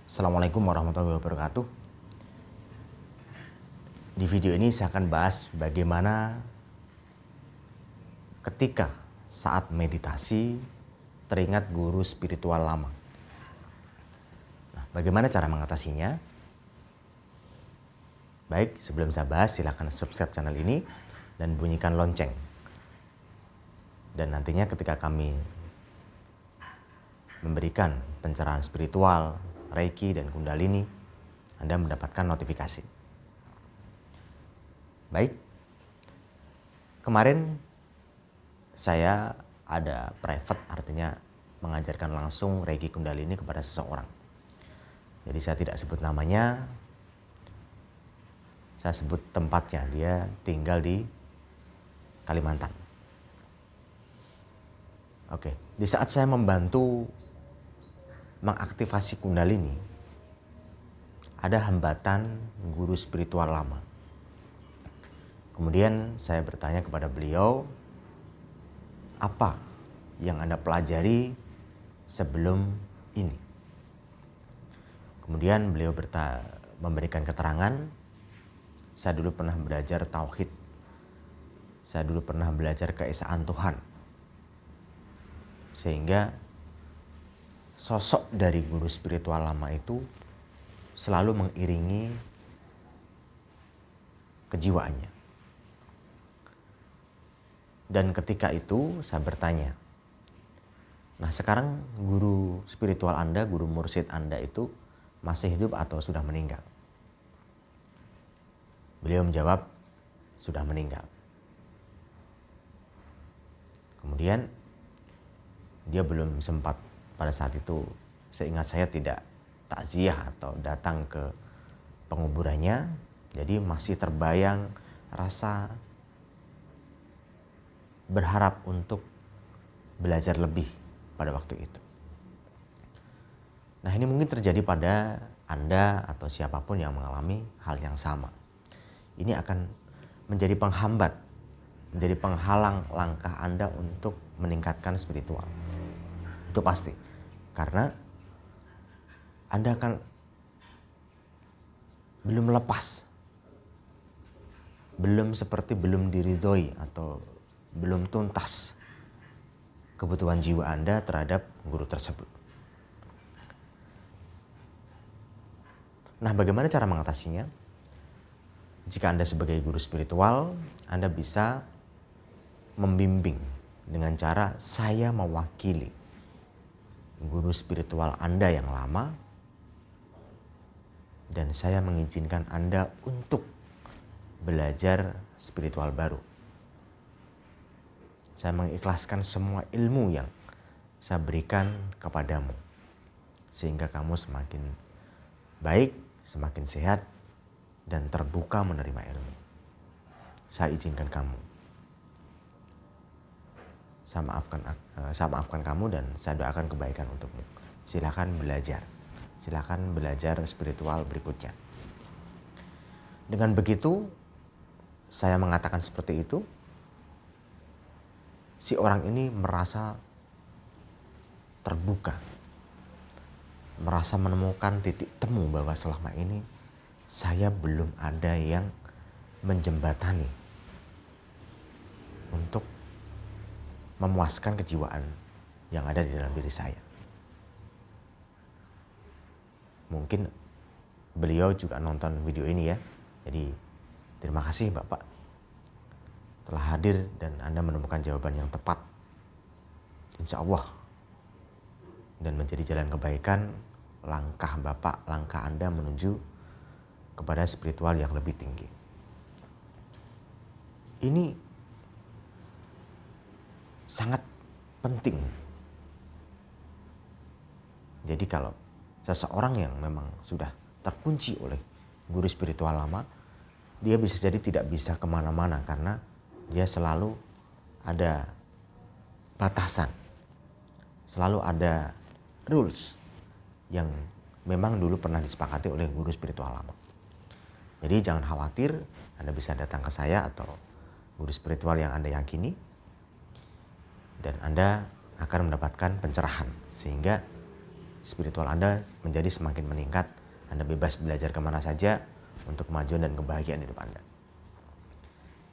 Assalamualaikum warahmatullahi wabarakatuh. Di video ini saya akan bahas bagaimana ketika saat meditasi teringat guru spiritual lama. Nah, bagaimana cara mengatasinya? Baik, sebelum saya bahas silakan subscribe channel ini dan bunyikan lonceng. Dan nantinya ketika kami memberikan pencerahan spiritual, Reiki dan Kundalini, Anda mendapatkan notifikasi. Baik, kemarin saya ada private, artinya mengajarkan langsung Reiki Kundalini kepada seseorang. Jadi saya tidak sebut namanya, saya sebut tempatnya, dia tinggal di Kalimantan. Oke, di saat saya membantu mengaktifasi Kundalini, ada hambatan guru spiritual lama. Kemudian saya bertanya kepada beliau, apa yang Anda pelajari sebelum ini? Kemudian beliau memberikan keterangan, saya dulu pernah belajar tauhid, saya dulu pernah belajar keesaan Tuhan. Sehingga sosok dari guru spiritual lama itu selalu mengiringi kejiwaannya. Dan ketika itu saya bertanya, nah sekarang guru spiritual Anda, guru mursyid Anda itu masih hidup atau sudah meninggal? Beliau menjawab, sudah meninggal. Kemudian dia belum sempat pada saat itu, seingat saya tidak takziah atau datang ke penguburannya. Jadi masih terbayang rasa berharap untuk belajar lebih pada waktu itu. Nah, ini mungkin terjadi pada Anda atau siapapun yang mengalami hal yang sama. Ini akan menjadi penghambat, menjadi penghalang langkah Anda untuk meningkatkan spiritual. Itu pasti. Karena Anda akan belum lepas, belum diridhoi atau belum tuntas kebutuhan jiwa Anda terhadap guru tersebut. Nah, bagaimana cara mengatasinya? Jika Anda sebagai guru spiritual, Anda bisa membimbing dengan cara saya mewakili guru spiritual Anda yang lama dan saya mengizinkan Anda untuk belajar spiritual baru. Saya mengikhlaskan semua ilmu yang saya berikan kepadamu. Sehingga kamu semakin baik, semakin sehat, dan terbuka menerima ilmu. Saya izinkan kamu. Saya maafkan kamu dan saya doakan kebaikan untukmu. Silakan belajar. Silakan belajar spiritual berikutnya. Dengan begitu, saya mengatakan seperti itu, si orang ini merasa terbuka, merasa menemukan titik temu bahwa selama ini saya belum ada yang menjembatani untuk memuaskan kejiwaan yang ada di dalam diri saya. Mungkin beliau juga nonton video ini ya. Jadi terima kasih Bapak telah hadir dan Anda menemukan jawaban yang tepat, insya Allah, dan menjadi jalan kebaikan langkah Bapak, langkah Anda menuju kepada spiritual yang lebih tinggi. Ini sangat penting. Jadi kalau seseorang yang memang sudah terkunci oleh guru spiritual lama, dia bisa jadi tidak bisa kemana-mana karena dia selalu ada batasan, selalu ada rules yang memang dulu pernah disepakati oleh guru spiritual lama. Jadi jangan khawatir, Anda bisa datang ke saya atau guru spiritual yang Anda yakini, dan Anda akan mendapatkan pencerahan sehingga spiritual Anda menjadi semakin meningkat. Anda bebas belajar kemana saja untuk kemajuan dan kebahagiaan hidup Anda.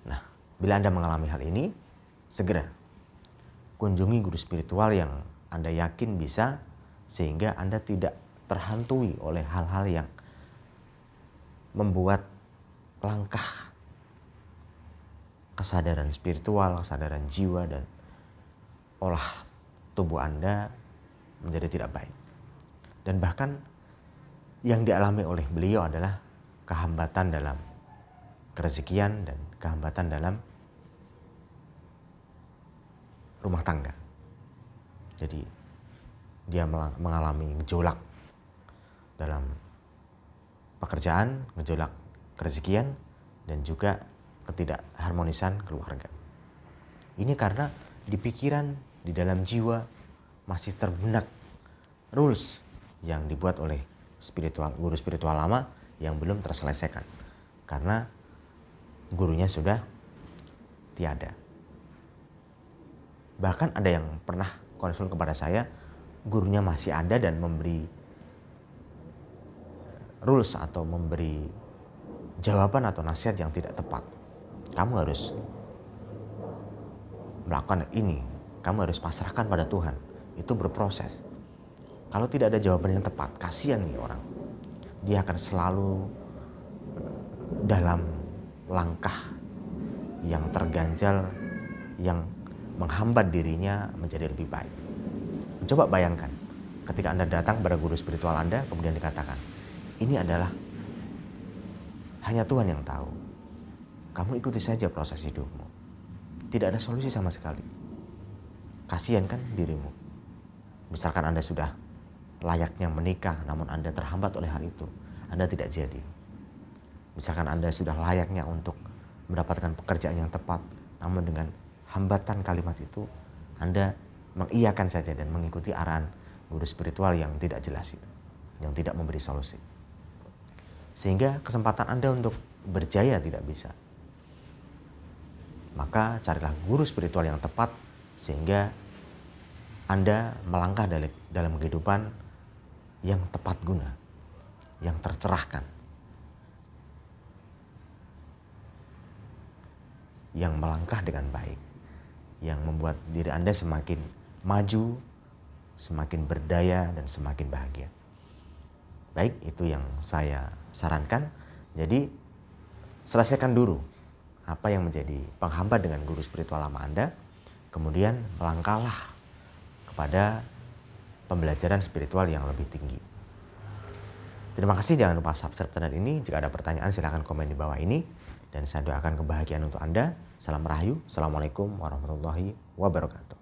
Nah, bila Anda mengalami hal ini, segera kunjungi guru spiritual yang Anda yakin bisa, sehingga Anda tidak terhantui oleh hal-hal yang membuat langkah kesadaran spiritual, kesadaran jiwa, dan olah tubuh Anda menjadi tidak baik. Dan bahkan yang dialami oleh beliau adalah kehambatan dalam kerezekian dan kehambatan dalam rumah tangga. Jadi dia mengalami gejolak dalam pekerjaan, gejolak kerezekian, dan juga ketidakharmonisan keluarga. Ini karena di pikiran, di dalam jiwa masih terbenak rules yang dibuat oleh guru spiritual lama yang belum terselesaikan karena gurunya sudah tiada. Bahkan ada yang pernah konsul kepada saya, gurunya masih ada dan memberi rules atau memberi jawaban atau nasihat yang tidak tepat. Kamu harus melakukan ini, kamu harus pasrahkan pada Tuhan. Itu berproses. Kalau tidak ada jawaban yang tepat, kasihan nih orang. Dia akan selalu dalam langkah yang terganjal, yang menghambat dirinya menjadi lebih baik. Coba bayangkan, ketika Anda datang pada guru spiritual Anda, kemudian dikatakan, ini adalah hanya Tuhan yang tahu. Kamu ikuti saja proses hidupmu. Tidak ada solusi sama sekali. Kasihan kan dirimu. Misalkan Anda sudah layaknya menikah, namun Anda terhambat oleh hal itu. Anda tidak jadi. Misalkan Anda sudah layaknya untuk mendapatkan pekerjaan yang tepat, namun dengan hambatan kalimat itu, Anda mengiyakan saja dan mengikuti arahan guru spiritual yang tidak jelas itu, yang tidak memberi solusi. Sehingga kesempatan Anda untuk berjaya tidak bisa. Maka carilah guru spiritual yang tepat sehingga Anda melangkah dalam kehidupan yang tepat guna, yang tercerahkan, yang melangkah dengan baik, yang membuat diri Anda semakin maju, semakin berdaya, dan semakin bahagia. Baik, itu yang saya sarankan. Jadi selesaikan dulu apa yang menjadi penghambat dengan guru spiritual lama Anda, kemudian melangkahlah kepada pembelajaran spiritual yang lebih tinggi. Terima kasih, jangan lupa subscribe channel ini. Jika ada pertanyaan silahkan komen di bawah ini. Dan saya doakan kebahagiaan untuk Anda. Salam Rahayu. Assalamualaikum warahmatullahi wabarakatuh.